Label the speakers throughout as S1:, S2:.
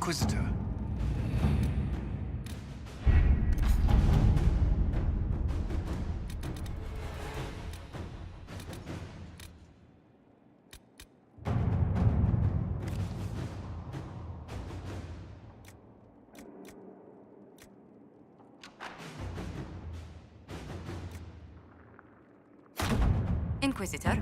S1: Inquisitor.
S2: Inquisitor?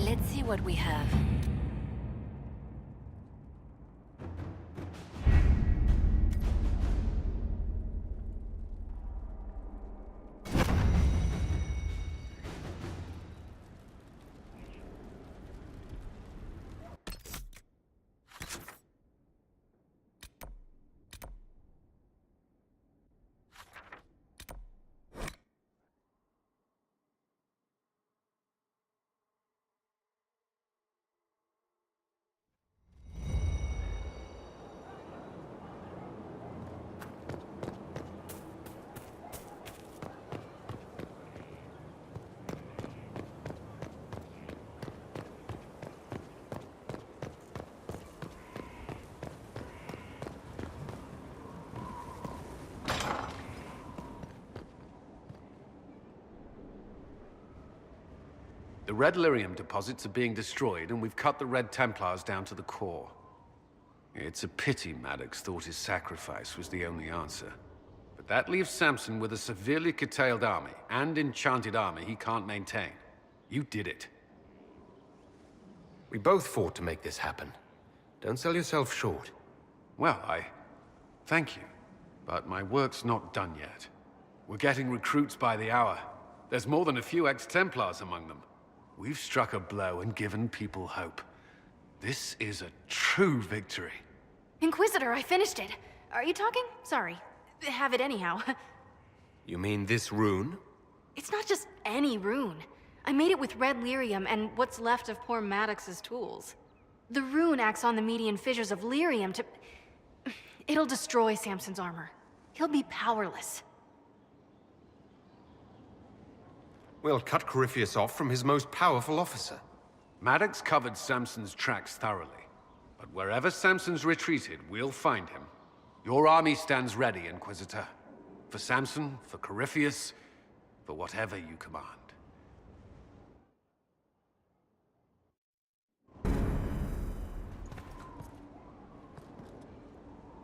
S2: Let's see what we have.
S1: The red lyrium deposits are being destroyed, and we've cut the Red Templars down to the core. It's a pity Maddox thought his sacrifice was the only answer. But that leaves Samson with a severely curtailed army, and enchanted armor he can't maintain. You did it.
S3: We both fought to make this happen. Don't sell yourself short.
S1: Well, thank you. But my work's not done yet. We're getting recruits by the hour. There's more than a few ex-Templars among them. We've struck a blow and given people hope. This is a true victory.
S2: Inquisitor, I finished it. Are you talking? Sorry. Have it anyhow.
S3: You mean this rune?
S2: It's not just any rune. I made it with red lyrium and what's left of poor Maddox's tools. The rune acts on the median fissures of lyrium to... It'll destroy Samson's armor. He'll be powerless.
S3: We'll cut Corypheus off from his most powerful officer.
S1: Maddox covered Samson's tracks thoroughly. But wherever Samson's retreated, we'll find him. Your army stands ready, Inquisitor. For Samson, for Corypheus, for whatever you command.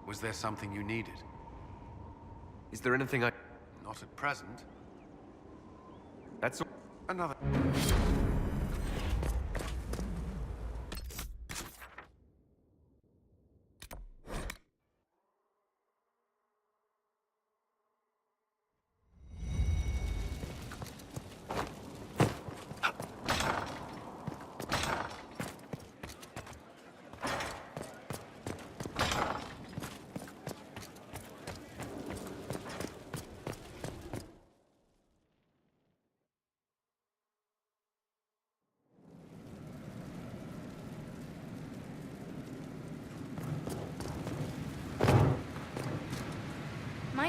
S1: Was there something you needed?
S3: Is there anything I...
S1: Not at present.
S3: That's all.
S1: Another...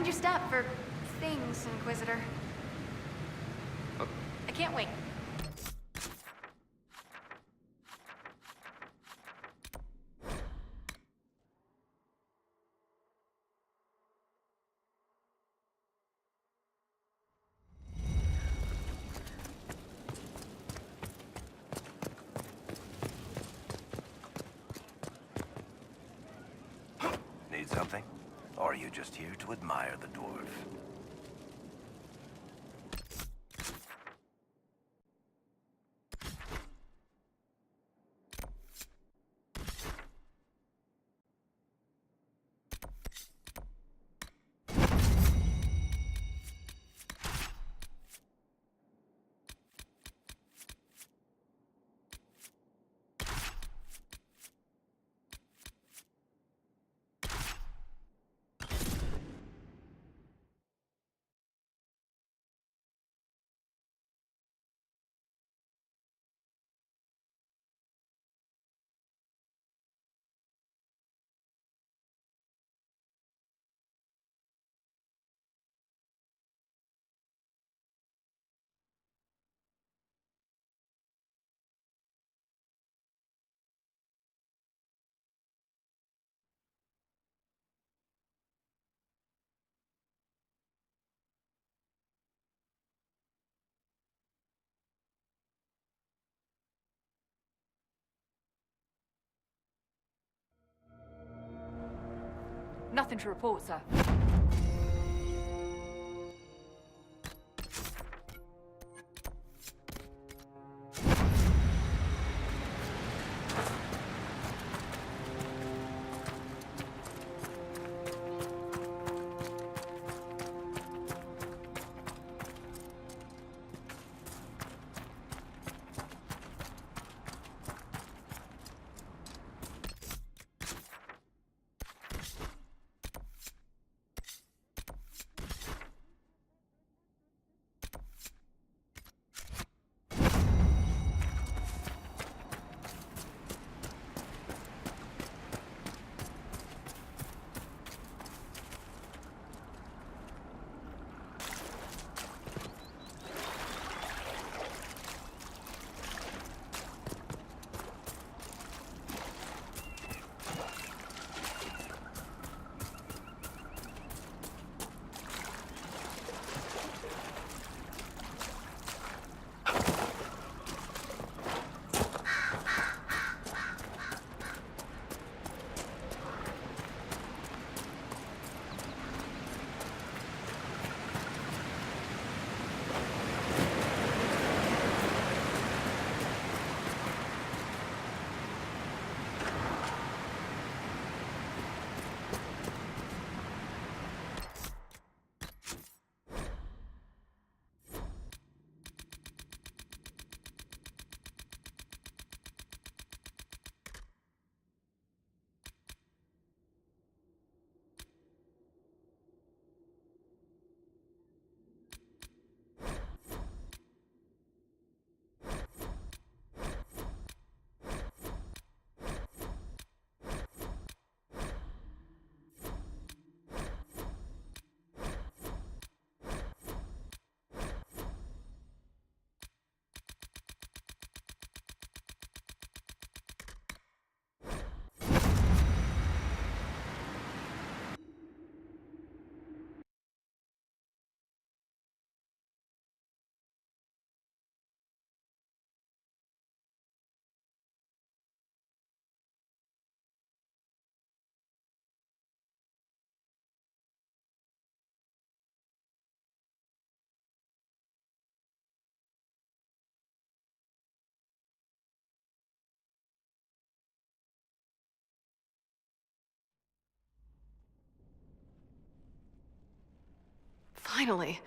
S2: Mind your step for things, Inquisitor. I can't wait.
S4: Need something? Or are you just here to admire the dwarf?
S5: Nothing to report, sir.
S2: Finally.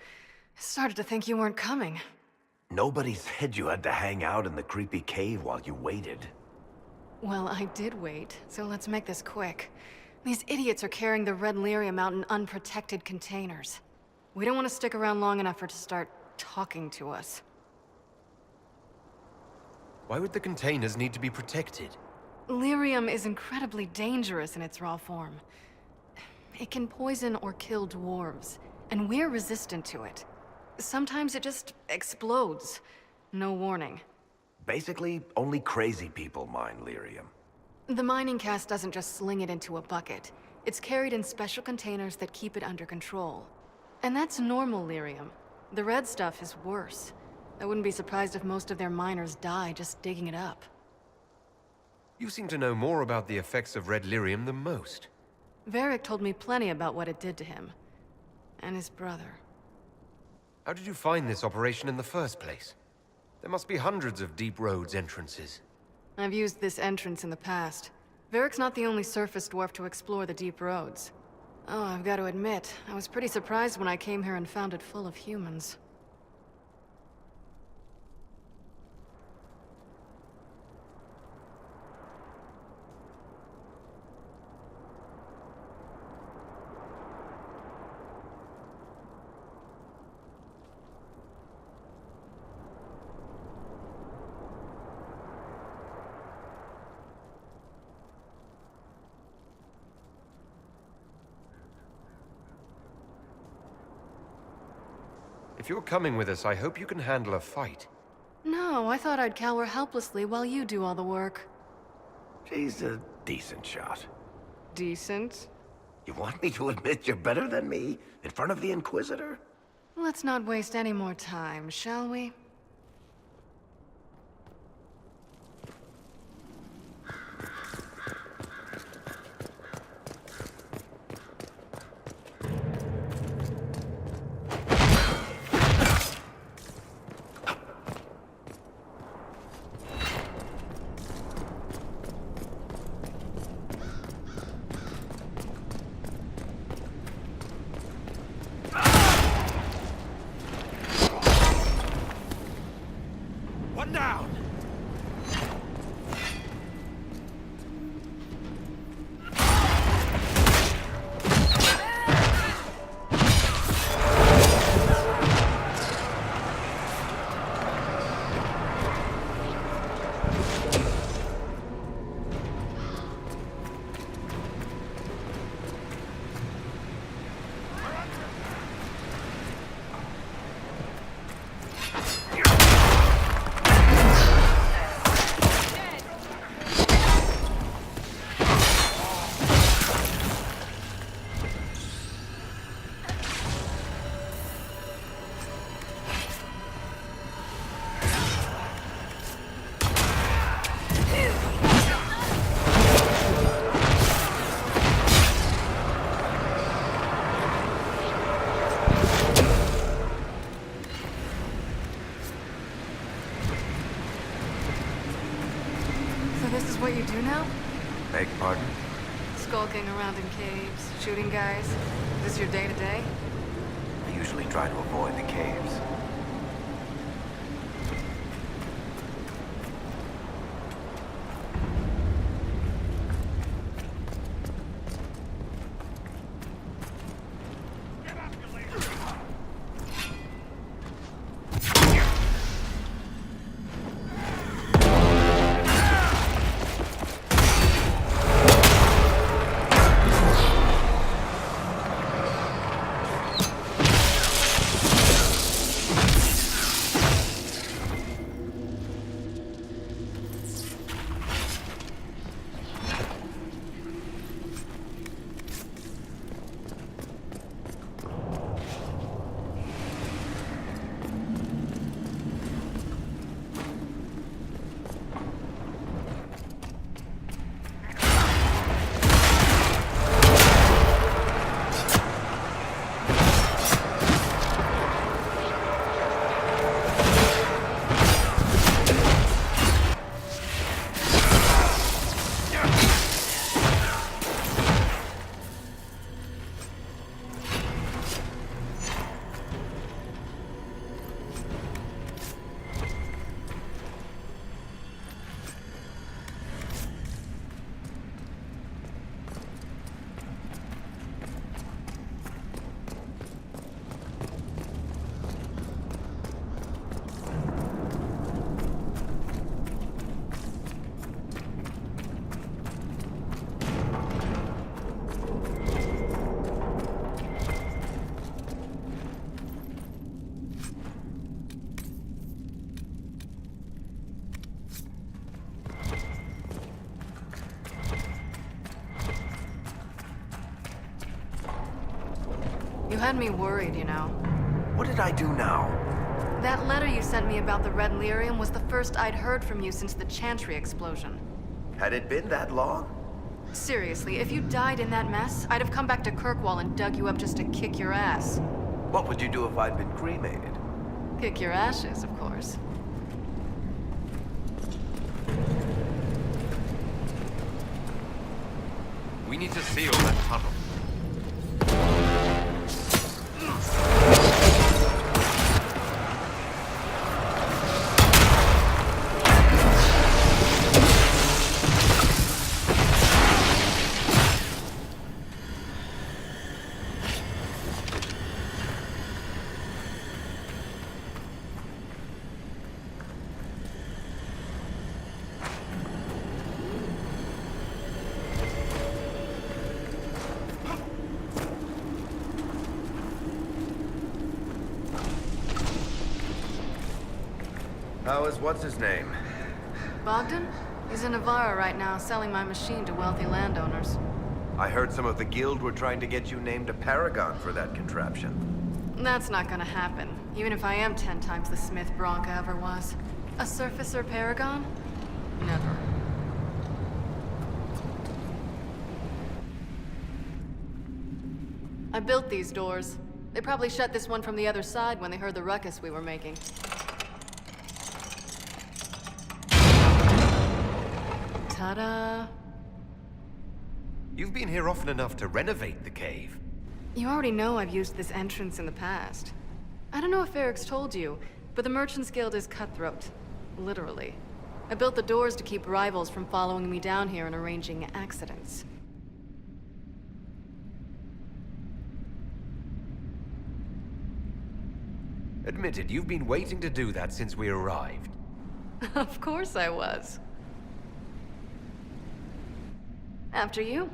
S2: I started to think you weren't coming.
S4: Nobody said you had to hang out in the creepy cave while you waited.
S2: Well, I did wait, so let's make this quick. These idiots are carrying the red lyrium out in unprotected containers. We don't want to stick around long enough for it to start talking to us.
S3: Why would the containers need to be protected?
S2: Lyrium is incredibly dangerous in its raw form. It can poison or kill dwarves, and we're resistant to it. Sometimes it just explodes. No warning.
S4: Basically, only crazy people mine lyrium.
S2: The mining cast doesn't just sling it into a bucket. It's carried in special containers that keep it under control. And that's normal lyrium. The red stuff is worse. I wouldn't be surprised if most of their miners die just digging it up.
S3: You seem to know more about the effects of red lyrium than most.
S2: Varric told me plenty about what it did to him. And his brother.
S3: How did you find this operation in the first place? There must be hundreds of Deep Roads entrances.
S2: I've used this entrance in the past. Varric's not the only surface dwarf to explore the Deep Roads. Oh, I've got to admit, I was pretty surprised when I came here and found it full of humans.
S3: If you're coming with us, I hope you can handle a fight.
S2: No, I thought I'd cower helplessly while you do all the work.
S4: She's a decent shot.
S2: Decent?
S4: You want me to admit you're better than me in front of the Inquisitor?
S2: Let's not waste any more time, shall we?
S3: One down!
S2: So this is what you do now?
S4: Beg pardon?
S2: Skulking around in caves, shooting guys? Is this your day-to-day?
S4: I usually try to avoid the caves.
S2: You had me worried, you know.
S4: What did I do now?
S2: That letter you sent me about the red lyrium was the first I'd heard from you since the Chantry explosion.
S4: Had it been that long?
S2: Seriously, if you died in that mess, I'd have come back to Kirkwall and dug you up just to kick your ass.
S4: What would you do if I'd been cremated?
S2: Kick your ashes, of course.
S3: We need to seal that tunnel. How is what's-his-name?
S2: Bogdan? He's in Navarra right now, selling my machine to wealthy landowners.
S4: I heard some of the guild were trying to get you named a paragon for that contraption.
S2: That's not gonna happen, even if I am 10 times the smith Bianca ever was. A surfacer paragon? Never. I built these doors. They probably shut this one from the other side when they heard the ruckus we were making. Ta-da!
S3: You've been here often enough to renovate the cave.
S2: You already know I've used this entrance in the past. I don't know if Eric's told you, but the Merchants Guild is cutthroat. Literally. I built the doors to keep rivals from following me down here and arranging accidents.
S3: Admitted, you've been waiting to do that since we arrived.
S2: Of course I was. After you.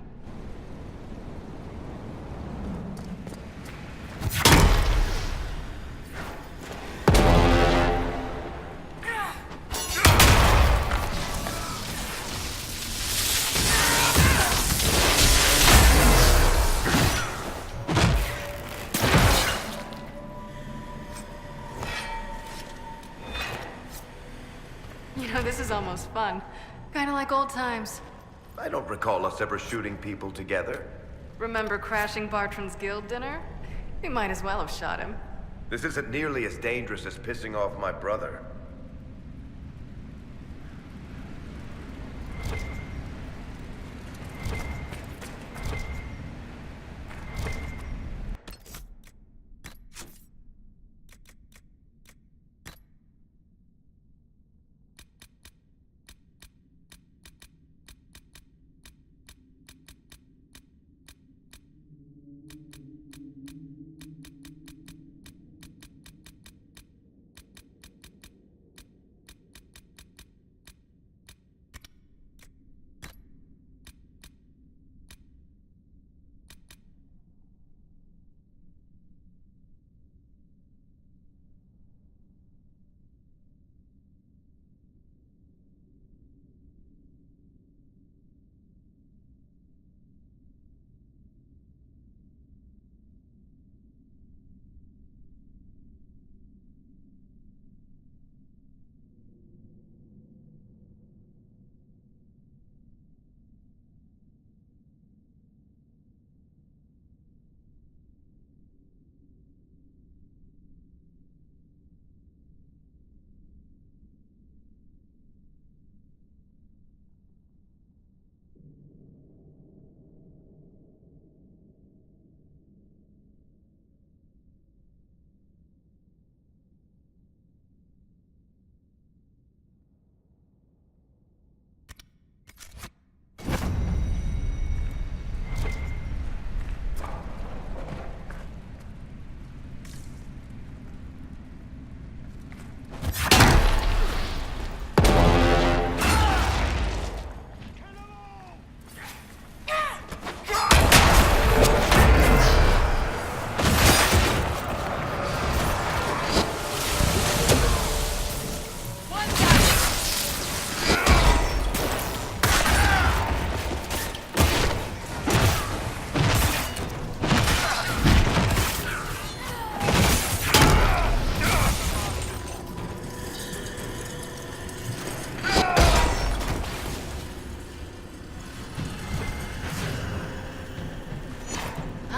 S2: You know, this is almost fun. Kinda like old times.
S4: I don't recall us ever shooting people together.
S2: Remember crashing Bartran's guild dinner? We might as well have shot him.
S4: This isn't nearly as dangerous as pissing off my brother.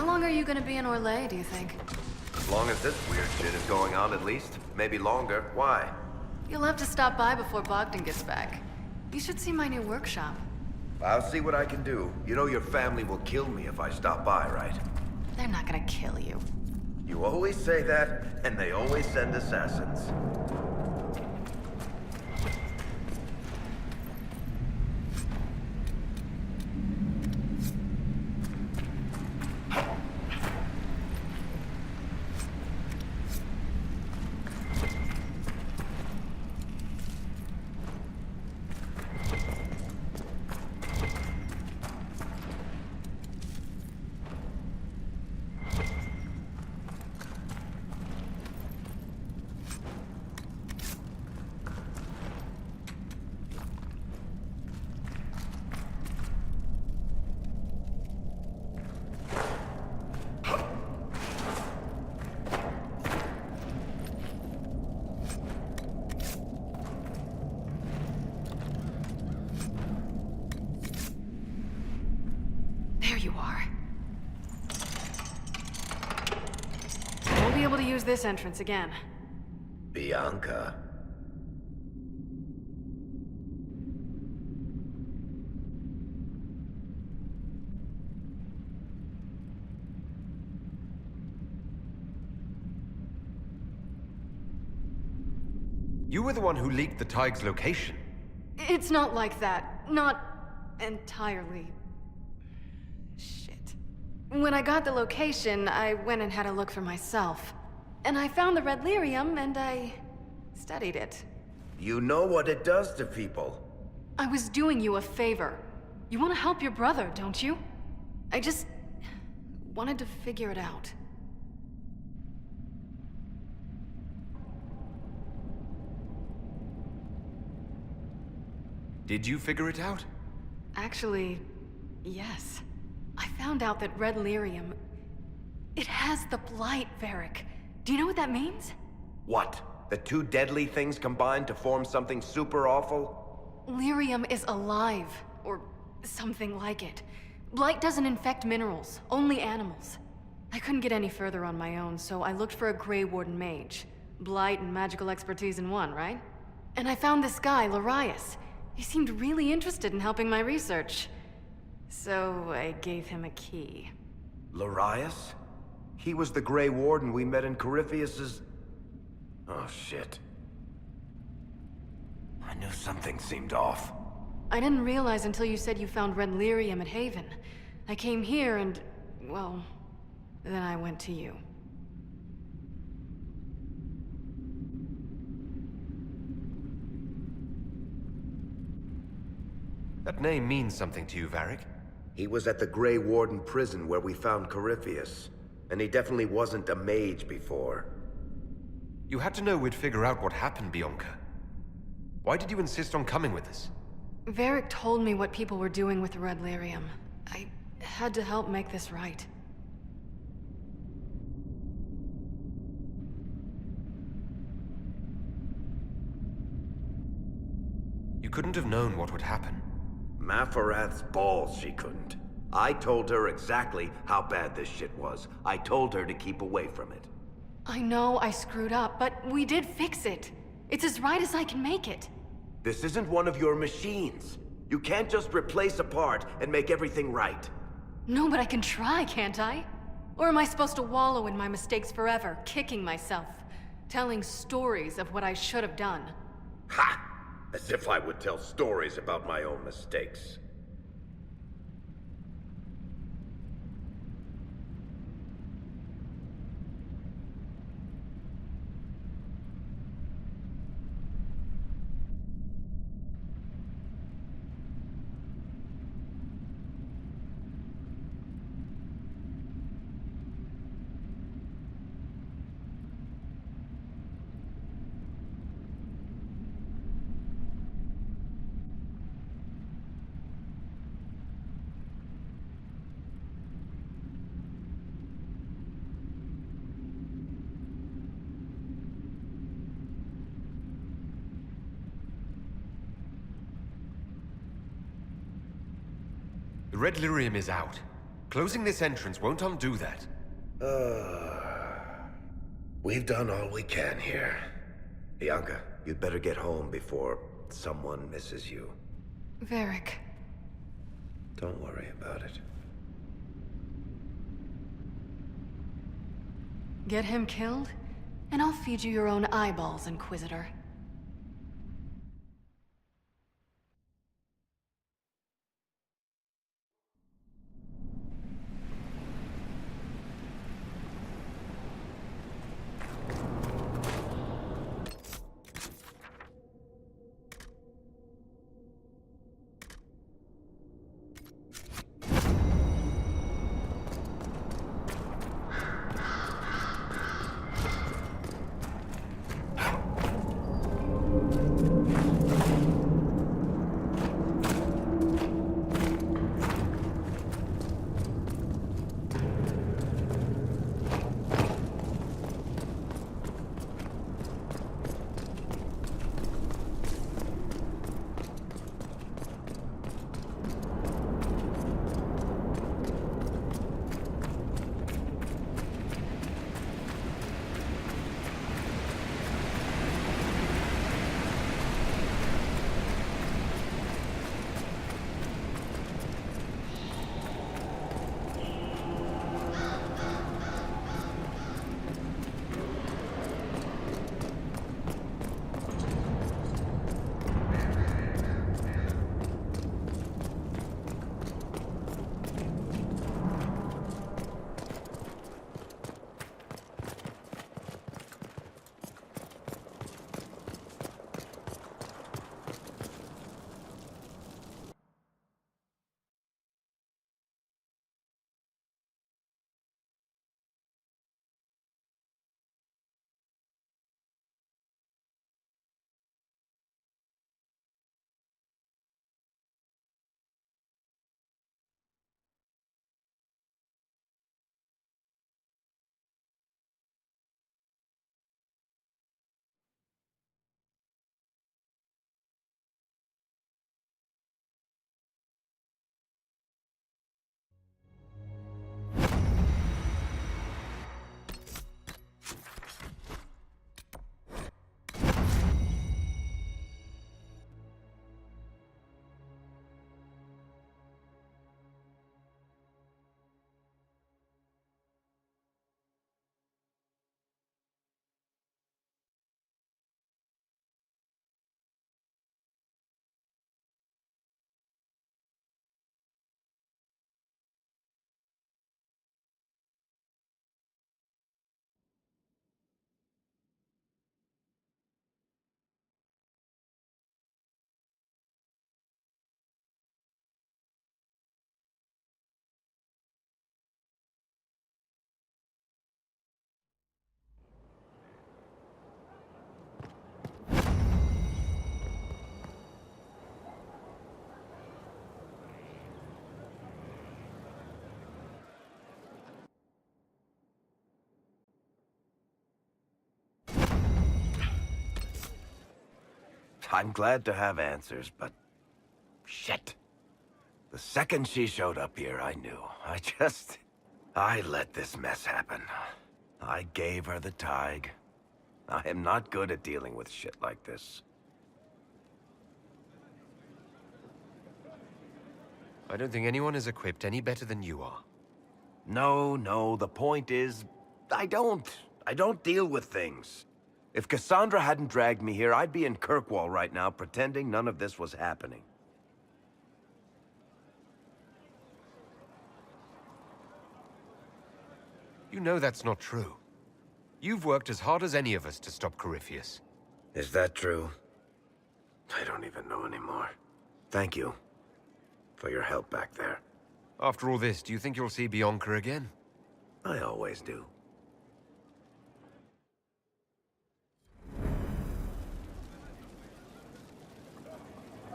S2: How long are you gonna be in Orlais, do you think?
S3: As long as this weird shit is going on, at least. Maybe longer. Why?
S2: You'll have to stop by before Bogdan gets back. You should see my new workshop.
S3: I'll see what I can do. You know your family will kill me if I stop by, right?
S2: They're not gonna kill you.
S3: You always say that, and they always send assassins.
S2: There you are. Won't be able to use this entrance again.
S3: Bianca.
S5: You were the one who leaked the Tig's location.
S2: It's not like that. Not entirely. Shit. When I got the location, I went and had a look for myself. And I found the red lyrium, and I studied it.
S3: You know what it does to people.
S2: I was doing you a favor. You want to help your brother, don't you? I just wanted to figure it out.
S5: Did you figure it out?
S2: Actually, yes. I found out that red lyrium... It has the blight, Varric. Do you know what that means?
S3: What? The two deadly things combined to form something super awful?
S2: Lyrium is alive, or something like it. Blight doesn't infect minerals, only animals. I couldn't get any further on my own, so I looked for a Grey Warden mage. Blight and magical expertise in one, right? And I found this guy, Larius. He seemed really interested in helping my research. So I gave him a key.
S3: Larius? He was the Grey Warden we met in Corypheus's... Oh, shit. I knew something seemed off.
S2: I didn't realize until you said you found red lyrium at Haven. I came here and, well, then I went to you.
S5: That name means something to you, Varric.
S3: He was at the Grey Warden prison where we found Corypheus. And he definitely wasn't a mage before.
S5: You had to know we'd figure out what happened, Bianca. Why did you insist on coming with us?
S2: Varric told me what people were doing with the red lyrium. I had to help make this right.
S5: You couldn't have known what would happen.
S3: Maphorath's balls, she couldn't. I told her exactly how bad this shit was. I told her to keep away from it.
S2: I know I screwed up, but we did fix it. It's as right as I can make it.
S3: This isn't one of your machines. You can't just replace a part and make everything right.
S2: No, but I can try, can't I? Or am I supposed to wallow in my mistakes forever, kicking myself, telling stories of what I should have done?
S3: Ha! As if I would tell stories about my own mistakes.
S5: The red lyrium is out. Closing this entrance won't undo that.
S3: We've done all we can here. Bianca, you'd better get home before someone misses you.
S2: Varric.
S3: Don't worry about it.
S2: Get him killed, and I'll feed you your own eyeballs, Inquisitor.
S4: I'm glad to have answers, but... shit. The second she showed up here, I knew. I let this mess happen. I gave her the tig. I am not good at dealing with shit like this.
S5: I don't think anyone is equipped any better than you are.
S4: No, the point is... I don't deal with things. If Cassandra hadn't dragged me here, I'd be in Kirkwall right now, pretending none of this was happening.
S5: You know that's not true. You've worked as hard as any of us to stop Corypheus.
S3: Is that true? I don't even know anymore. Thank you for your help back there.
S5: After all this, do you think you'll see Bianca again?
S3: I always do.